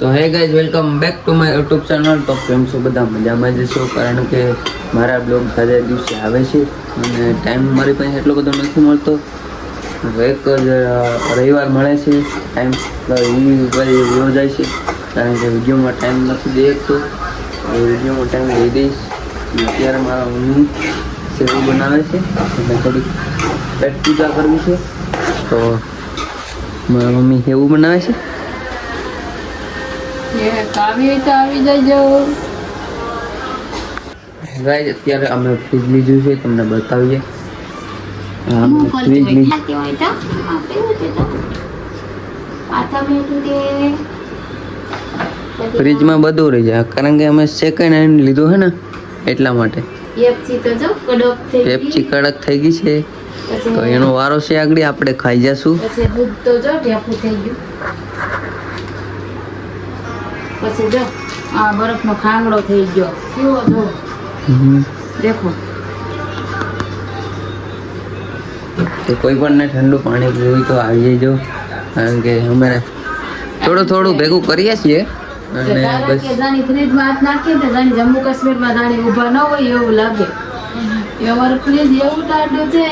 તો hey guys welcome back to my YouTube channel. તો કેમ છો બધા? મજામાં જશો, કારણ કે મારા બ્લોગ આજે દિવસે આવે છે અને ટાઈમ મારી પાસે એટલો બધો નથી મળતો. એક જ રવિવાર મળે છે ટાઈમ, એ રોજ જાય છે, કારણ કે વિડીયોમાં ટાઈમ નથી દઈ શકતો. એ વિડીયોમાં ટાઈમ દઈ દઈશ. અત્યારે મારા મમ્મી સેવ બનાવે છે અને થોડીક પેટ પૂજા કરવી છે, તો મારા મમ્મી સેવ બનાવે છે. ગાઈસ અત્યારે અમે ફ્રીજ લીધું છે, તમને બતાવીએ. ફ્રીજમાં બધું રહી જાય, કારણ કે અમે સેકન્ડ હેન્ડ લીધું છે ને, એટલા માટે. પેપ્સી કડક થઈ ગઈ છે, તો એનો વારો છે આગળ, આપણે ખાઈ જશું. પછી જો આ બરફનો ખાંગડો થઈ ગયો, કેવો જો દેખો. તો કોઈ પણ ને ઠંડુ પાણી પીવું તો આવી જજો, કારણ કે અમારે થોડું થોડું ભેગું કરીએ છીએ. અને બસ જાણી ફ્રીજમાં હાથ નાખીએ તો જાણી જમ્મુ કાશ્મીરમાં જાણી ઊભા ન હોય એવું લાગે. એ અમારું ફ્રીજ એવું ટાઢું છે.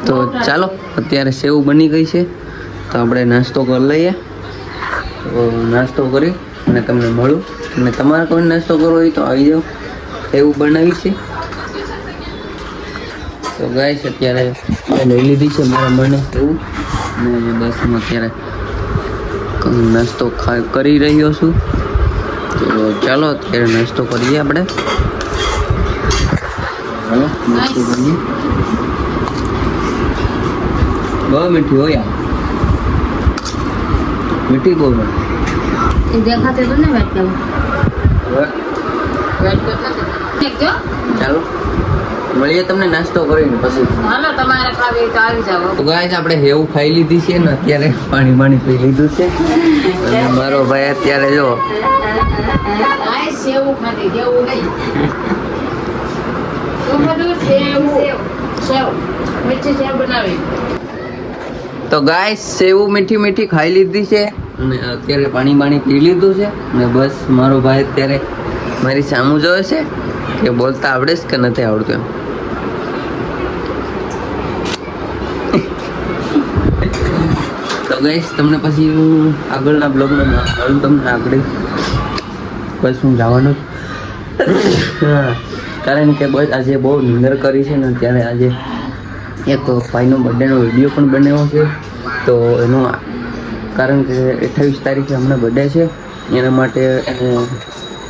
તો ચાલો, અત્યારે સેવ બની ગઈ છે, તો આપણે નાસ્તો કરી લઈએ. તો નાસ્તો કરી અને તમને મળું. અને તમારે કોઈ નાસ્તો કરવો હોય તો આવી જાઓ, એવું બનાવી છે. તો ગાઈસ અત્યારે મેં લઈ લીધી છે મારા મને એવું, અને બસ હું અત્યારે નાસ્તો કરી રહ્યો છું. તો ચાલો અત્યારે નાસ્તો કરીએ આપણે. હાલો નાસ્તો કરીએ. બહુ મીઠી હોય યાર, મીઠી બહુ હોય. એ દેખાતે તો ને વેટ કરો, વેટ કરતા ચાલો મળીએ તમને નાસ્તો કરીને પછી. હાલો તમારે ખાવી તો આવી જાવ. તો ગાઈસ આપણે હેવું ખાઈ લીધી છે ને, અત્યારે પાણી પી લીધું છે. અને મારો ભાઈ અત્યારે જો આ સેવ ખાધી જેવું નહીં. તો બધું સેવ મીઠી સેવ બનાવી. તો ગાઈસ સેવ મીઠી ખાઈ લીધી છે અને અત્યારે પાણી પી લીધું છે. અને બસ મારો ભાઈ અત્યારે મારી સામું જોવે છે કે બોલતા આવડે છે કે નથી આવડતું એમ. તો ગાઈસ તમને પછી હું આગળના બ્લોગમાં મળું તમને આગળ. બસ હું જવાનું છું, કારણ કે બસ આજે બહુ નિંદર કરી છે ને. ત્યારે આજે એક ભાઈનો બર્થડેનો વિડીયો પણ બનાવ્યો છે, તો એનું કારણ કે 28 તારીખે હમણાં બર્થડે છે, એના માટે એને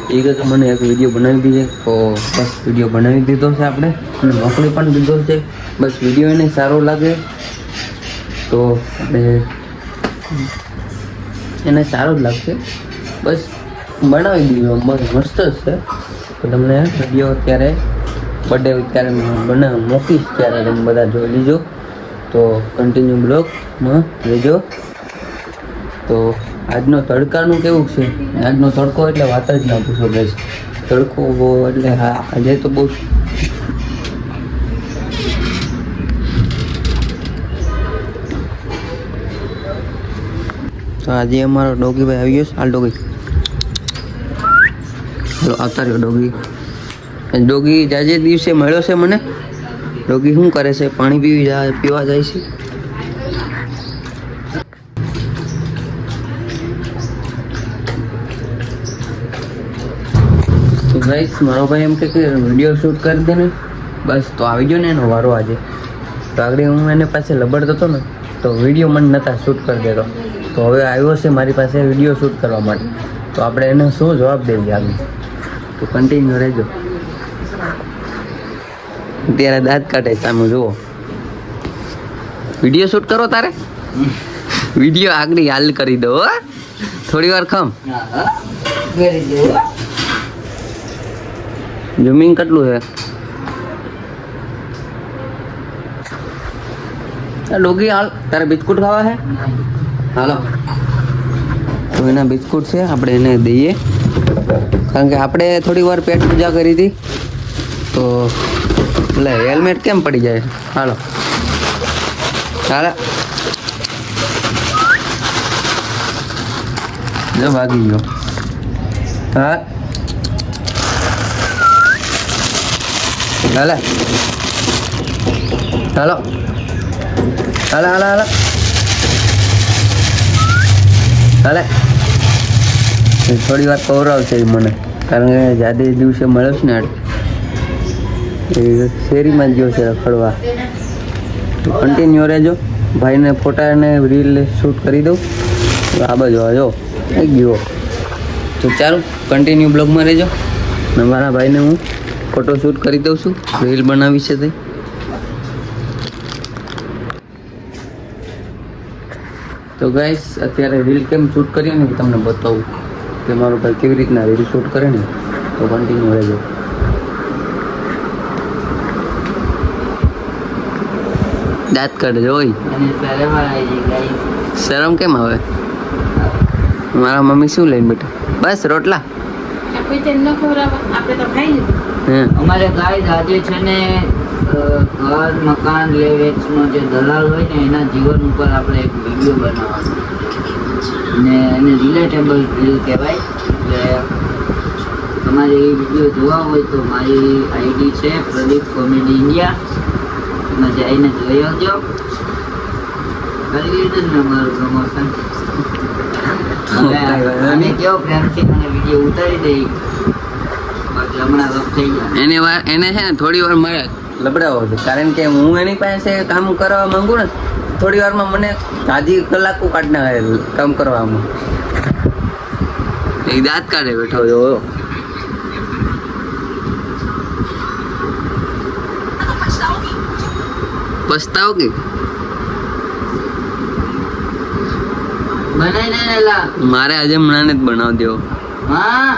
એ તો મને એક વિડીયો બનાવી દીધો. તો બસ વિડીયો બનાવી દીધો છે આપણે, અને મોકલી પણ દીધો છે. બસ વિડીયો એને સારો લાગે તો આપણે એને સારો જ લાગશે, બસ બનાવી દીધો. મસ્ત જ છે. તો તમને વિડીયો અત્યારે બર્થડે ત્યારે મોકીશ, ત્યારે તમે બધા જોઈ લીજો. તો કન્ટિન્યુ બ્લોગમાં લેજો. તો આજનો તડકાનું કેવું છે? આજનો તડકો એટલે વાત જ ના પૂછો ગાઈસ. તડકો બહુ એટલે હા, આજે તો બહુ. તો આજે અમારો ડોગી ભાઈ આવી ગયો છે. હાલ ડોગી, હાલો આવતા રહ્યો ડોગી. ડોગી આજે દિવસે મળ્યો છે મને. ડોગી શું કરે છે? પાણી પીવા જાય છે. તો ગાઈસ મારો ભાઈ એમ કે વિડીયો શૂટ કરી દે ને, બસ તો આવી ગયો ને એનો વારો આજે. તો આગળ હું એને પાસે લબડતો હતો ને, તો વિડીયો મને નહોતા શૂટ કરી દેતો. તો હવે આવ્યો છે મારી પાસે વિડીયો શૂટ કરવા માટે. તો આપણે એને શું જવાબ દઈએ આગળ? તો કન્ટિન્યુ રહેજો. અત્યારે દાંત કાઢે સામે જુઓ. વિડીયો શૂટ કરો તારે? વિડીયો આગળ હાલ કરી દો, થોડી વાર ખમ. ઝૂમિંગ કેટલું છે? ડોગી હાલ, તારે બિસ્કુટ ખાવા છે? હાલો, તો એના બિસ્કુટ છે, આપણે એને દઈએ, કારણ કે આપણે થોડી વાર પેટ પૂજા કરી હતી. તો એટલે હેલ્મેટ કેમ પડી જાય? હાલો હાલો જો ભાગી ગયો. હા હાલે હાલો હાલે હાલે હાલે હાલે. થોડી વાર કવરાવશે એ મને, કારણ કે જાદે દિવસે મળ્યો છે ને એ શેરીમાં જ ગયો છે રખડવા. કન્ટિન્યુ રહેજો. ભાઈને ફોટા અને રીલ શૂટ કરી દઉં. આ બાજુ આવજો થઈ ગયો. તો ચાલો કન્ટિન્યુ બ્લોગમાં રહેજો. ને મારા ભાઈને હું ફોટો શૂટ કરી દઉં છું, રીલ બનાવી છે તે. તો ગાઈસ અત્યારે રીલ કેમ શૂટ કરીએ ને તમને બતાવું કે મારો ભાઈ કેવી રીતના રીલ શૂટ કરે ને. તો કન્ટિન્યુ રહેજો. દાંત કાઢજો હોય. શરમ કેમ આવે? મારા મમ્મી શું લઈને બેઠા? બસ રોટલા. અમારે ગાય આજે છે ને ઘર મકાન લે વેચનો જે દલાલ હોય ને એના જીવન ઉપર આપણે એક વિડીયો બનાવવાનો ને એને રિલેટેબલ રીલ કહેવાય. એટલે તમારે એ વિડીયો જોવા હોય તો મારી આઈડી છે પ્રદીપ કોમેડી ઇન્ડિયા, એમાં જઈને જોઈ આવજો. કરી લીધું ને અમારું પ્રમોશન. અને કેવો પ્રેમથી મને વિડીયો ઉતારી દઈ હમણાં રફ થઈ જાય. એને છે ને થોડી વાર મારે લબડાવો છે, કારણ કે હું એની પાસે કામ કરવા માંગુ ને થોડી વારમાં મને આધી કલાકો કાઢી નાખે કામ કરવામાં. એક દાંત કાઢે બેઠો જો. પસ્તાવ કે બનાવી દે ને લા. મારે આજે હમણાં જ બનાવી દેવો. હા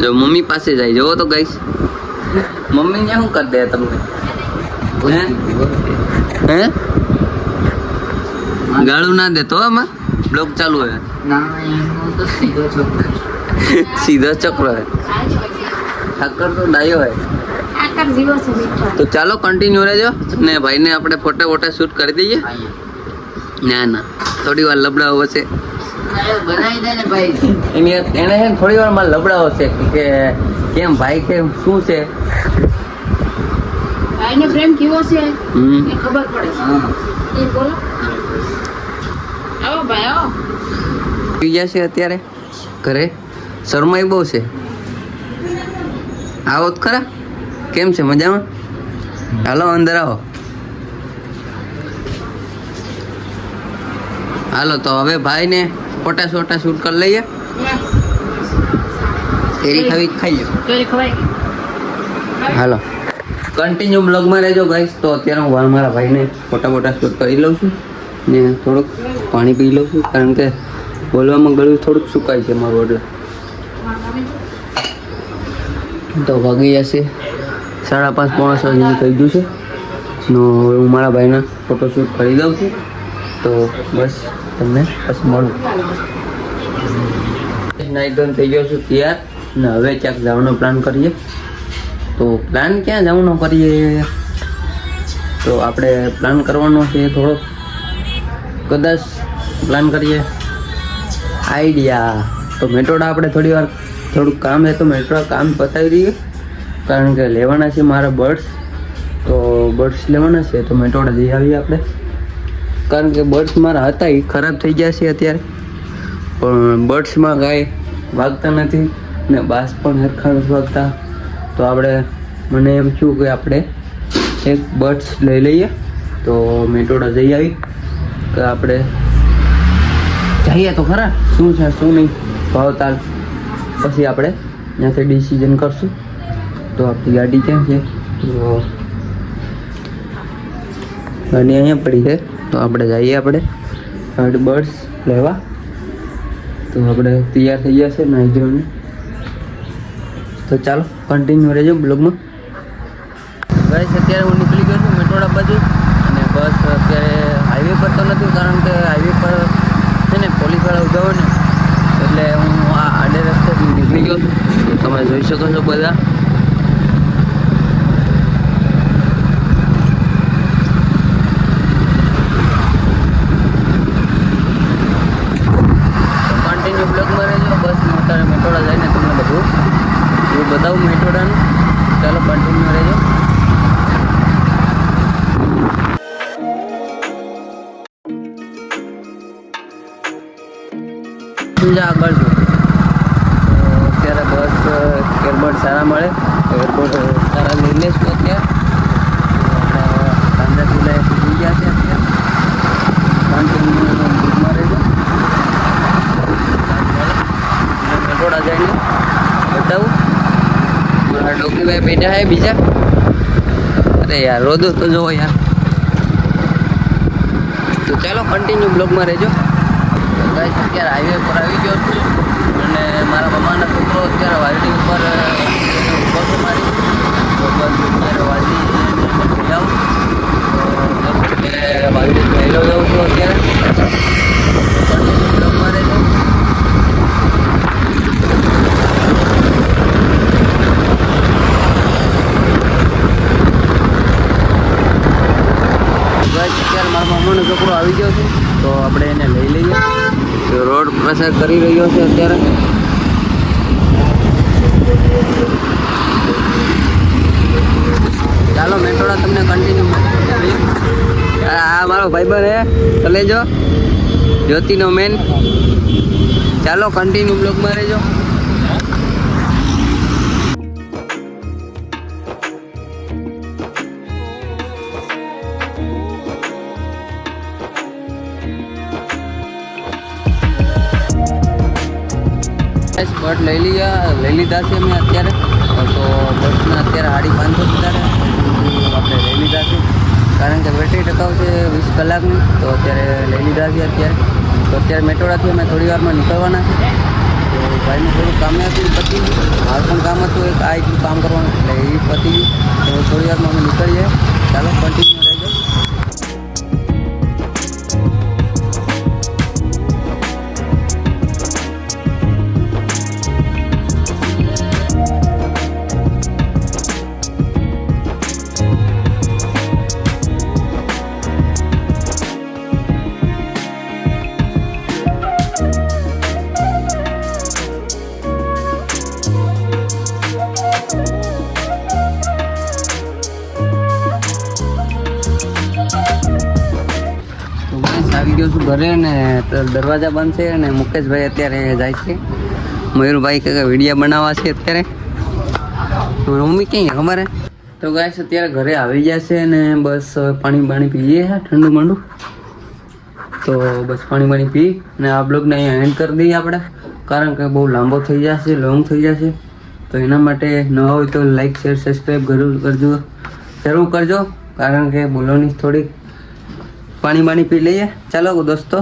જો મમ્મી પાસે જાય જોવો તો ગાઈસ, મમ્મી ને શું કરી દે તમને? હે ગાળું ના દેતો આમાં બ્લોગ ચાલુ હે. ના હું તો સીધો છોકરો. સીધો ચક્ર હે. ઠાકર તો ડાયો હે. તો ચાલો કન્ટિન્યુ રહેજો ને ભાઈને આપણે ફોટા વોટા શૂટ કરી દઈએ. ના ના થોડી વાર લબડાવો છે બનાવી દે ને ભાઈ. એને છે ને થોડી વાર માં લબડાવો છે કે કેમ ભાઈ કેમ શું છે ભાઈનો પ્રેમ કેવો છે એ ખબર પડે. હા એ બોલો. આવો ભાઈ આવો. પી ગયા છે અત્યારે ઘરે. શરમાઈ બહુ છે. આવો તો ખરા. કેમ છે મજામાં? હાલો અંદર આવો. હાલો તો હવે ભાઈને ફોટા શોટા શૂટ કરી લઈએ. કેરી ખાવી ખાઈ લો. હાલો કન્ટિન્યુ બ્લોગમાં રહેજો ગાઈસ. તો અત્યારે હું મારા ભાઈને ફોટા બોટા શૂટ કરી લઉં છું ને થોડુંક પાણી પી લઉં છું, કારણ કે બોલવામાં ગળું થોડુંક સુકાય છે મારું. એટલે તો વાગી જશે 5:30 પોણા 6 જેવું થઈ ગયું છે. નો હું મારા ભાઈના ફોટો શૂટ કરી દઉં છું. તો બસ તમને પછી મળું. નાઇટ ડન થઈ ગયો છું તૈયાર ને હવે ક્યાંક જવાનો પ્લાન કરીએ. તો પ્લાન ક્યાં જવાનો કરીએ? તો આપણે પ્લાન કરવાનો છે થોડો, કદાચ પ્લાન કરીએ આઈડિયા. તો મેટોડા આપણે થોડી વાર થોડુંક કામ છે તો મેટોડા કામ પતાવી દઈએ, કારણ કે લેવાના છે મારા બર્ડ્સ. તો બર્ડ્સ લેવાના છે તો મેટોડા જઈ આવીએ આપણે, કારણ કે બર્ડ્સ મારા હતા એ ખરાબ થઈ ગયા છે અત્યારે. પણ બર્ડ્સમાં કાંઈ વાગતા નથી ને બાસ પણ હરખા નથી વાગતા. તો આપણે મને એમ થયું કે આપણે એક બર્ડ્સ લઈ લઈએ. તો મેટોડા જઈ આવી કે આપણે જઈએ તો ખરા શું છે શું નહીં ભાવતાલ, પછી આપણે ત્યાંથી ડિસિઝન કરશું. તો આપણી ગાડી ક્યાં છે? તો ગાડી અહીંયા પડી છે. તો આપણે જઈએ આપણે બર્ડ્સ લેવા. તો આપણે તૈયાર થઈ ગયા છે નાઈ ધોઈને. તો ચાલો કન્ટિન્યુ રહેજો બ્લોગમાં. ગાઈસ અત્યારે હું નીકળી ગયો છું મેટોડા બાજુ, અને બસ અત્યારે હાઈવે પર તો નથી, કારણ કે હાઈવે પર છે ને પોલીસવાળા ઊભા હોય ને, એટલે હું આ આડે રસ્તેથી નીકળી ગયો છું. તો તમે જોઈ શકો છો બધા. કન્ટિન્યુ બ્લોગમાં રહેજો. બસ હું અત્યારે મેટોડા જઈને તમને બધું એવું બતાવું મેટોડાનું. ચાલો કન્ટિન્યુ રહેજો. આગળ જો અત્યારે બસ એરબડ સારા મળે, એરબડ સારા લઈ લઈશું અત્યારે. પાંજરાથી લઈ થઈ ગયા છે અત્યારે કન્ટિન્યુમાં રહેજો. મેટોડા જઈને બતાવું. મારા ડોકીભાઈ બેઠા હે બીજા. અરે યાર રોદો તો જોવો યાર. તો ચાલો કન્ટિન્યુ બ્લોગમાં રહેજો. ગાઈસ અત્યારે હાઈવે પર આવી ગયો છું અને મારા મમ્માના છોકરો અત્યારે વાલડી ઉપર ઉભો છે મારી. તો બસ અત્યારે વાલડી જાઉં તો વાલડી પહેલો જાઉં છું અત્યારે. કન્ટિન્યુ બ્લોગમાં રહેજો. અત્યારે મારા મામાનો છોકરો આવી ગયો છે તો આપણે એને લઈ લઈએ. તો રોડ પ્રસાર કરી રહ્યો છે અત્યારે. ચાલો મેટોડા તમને કન્ટિન્યુ. આ મારો ભાઈબંધ હે કલેજો જ્યોતિનો મેન. ચાલો કન્ટિન્યુ બ્લોગમાં રહેજો. બટ લઈ લીધા છે મેં અત્યારે. તો બસના અત્યારે 550 અત્યારે આપણે લઈ લીધા છે કારણ કે બેટરી ટકાવ છે 20 કલાકની. તો અત્યારે લઈ લીધા છે અત્યારે. તો અત્યારે મેટોડાથી અમે થોડી વારમાં નીકળવાના છે. તો ભાઈને થોડું કામ હતું પતી ગયું. મારું પણ કામ હતું એક આ એટલું કામ કરવાનું એટલે એ પતી ગયું. તો થોડી વારમાં અમે નીકળીએ. ચાલો કન્ટિન્યુ રહેજો. આવી ગયો છું ઘરે ને તો દરવાજા બંધ છે અને મુકેશભાઈ અત્યારે જાય છે. મયુરભાઈ કે વિડીયો બનાવવા છે અત્યારે. મમ્મી ક્યાં ખબર હે. તો ગાઈસ અત્યારે ઘરે આવી ગયા છે ને બસ પાણી પીએ ઠંડુ માંડુ. તો બસ પાણી પી અને આ બ્લોગને અહીંયા એન્ડ કરી દઈએ આપણે કારણ કે બહુ લાંબો થઈ જશે, લોંગ થઈ જશે. તો એના માટે ન હોય તો લાઈક શેર સબસ્ક્રાઈબ જરૂર કરજો કારણ કે બોલોની થોડીક પાણી પી લઈએ. ચાલો દોસ્તો.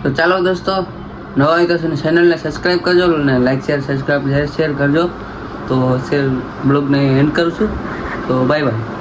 તો ચાલો દોસ્તો, નવા હોય તો ચેનલને સબસ્ક્રાઈબ કરજો અને લાઈક શેર કરજો. તો બ્લોગને એન્ડ કરું છું. તો બાય બાય.